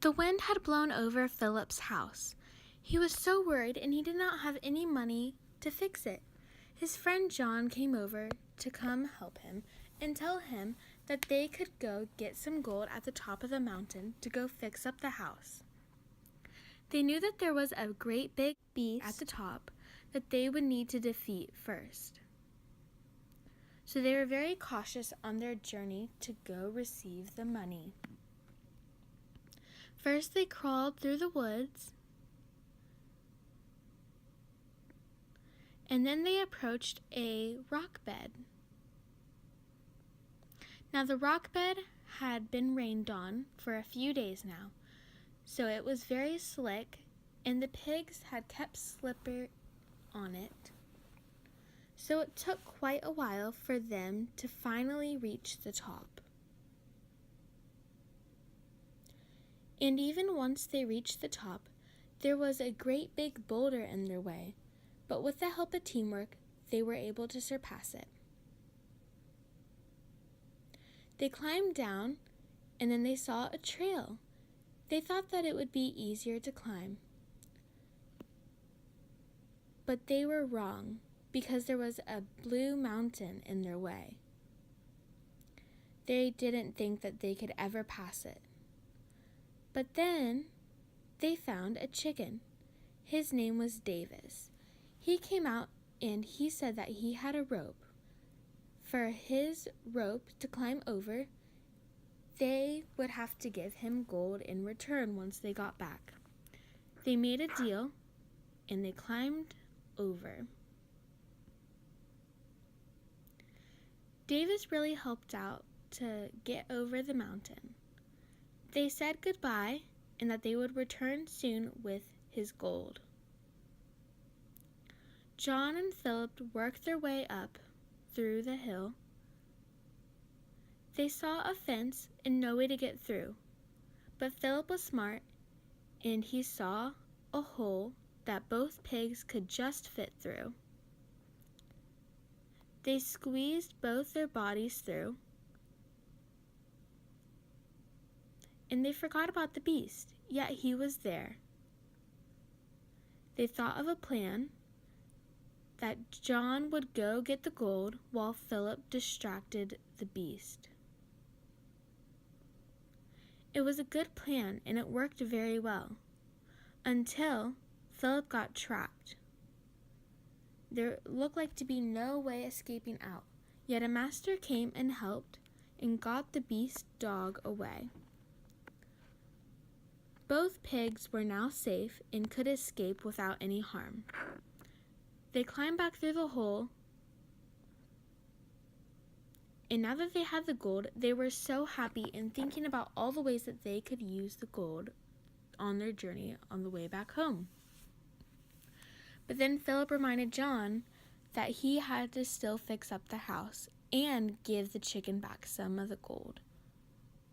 The wind had blown over Philip's house. He was so worried and he did not have any money to fix it. His friend John came over to come help him and tell him that they could go get some gold at the top of the mountain to go fix up the house. They knew that there was a great big beast at the top that they would need to defeat first. So they were very cautious on their journey to go receive the money. First, they crawled through the woods, and then they approached a rock bed. Now, the rock bed had been rained on for a few days now, so it was very slick, and the pigs had kept slipper on it. So it took quite a while for them to finally reach the top. And even once they reached the top, there was a great big boulder in their way, but with the help of teamwork, they were able to surpass it. They climbed down, and then they saw a trail. They thought that it would be easier to climb, but they were wrong because there was a blue mountain in their way. They didn't think that they could ever pass it. But then they found a chicken. His name was Davis. He came out and he said that he had a rope. For his rope to climb over, they would have to give him gold in return once they got back. They made a deal and they climbed over. Davis really helped out to get over the mountain. They said goodbye and that they would return soon with his gold. John and Philip worked their way up through the hill. They saw a fence and no way to get through, but Philip was smart and he saw a hole that both pigs could just fit through. They squeezed both their bodies through, and they forgot about the beast, yet he was there. They thought of a plan that John would go get the gold while Philip distracted the beast. It was a good plan and it worked very well, until Philip got trapped. There looked like to be no way escaping out, yet a master came and helped and got the beast dog away. Both pigs were now safe and could escape without any harm. They climbed back through the hole, and now that they had the gold, they were so happy and thinking about all the ways that they could use the gold on their journey on the way back home. But then Philip reminded John that he had to still fix up the house and give the chicken back some of the gold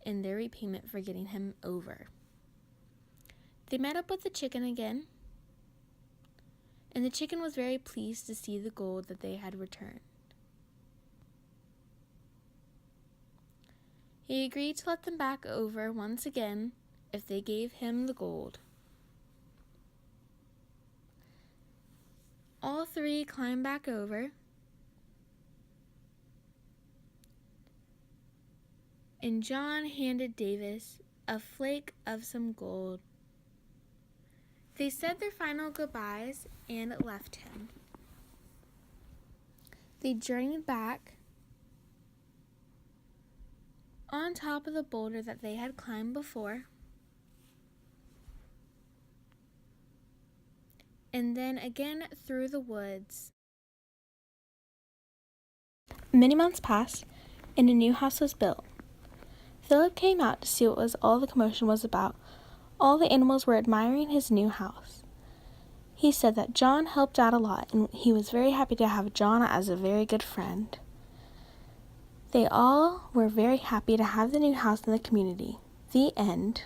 in their repayment for getting him over. They met up with the chicken again, and the chicken was very pleased to see the gold that they had returned. He agreed to let them back over once again if they gave him the gold. All three climbed back over, and John handed Davis a flake of some gold. They said their final goodbyes and left him. They journeyed back on top of the boulder that they had climbed before, and then again through the woods. Many months passed, and a new house was built. Philip came out to see what was all the commotion was about. All the animals were admiring his new house. He said that John helped out a lot, and he was very happy to have John as a very good friend. They all were very happy to have the new house in the community. The end.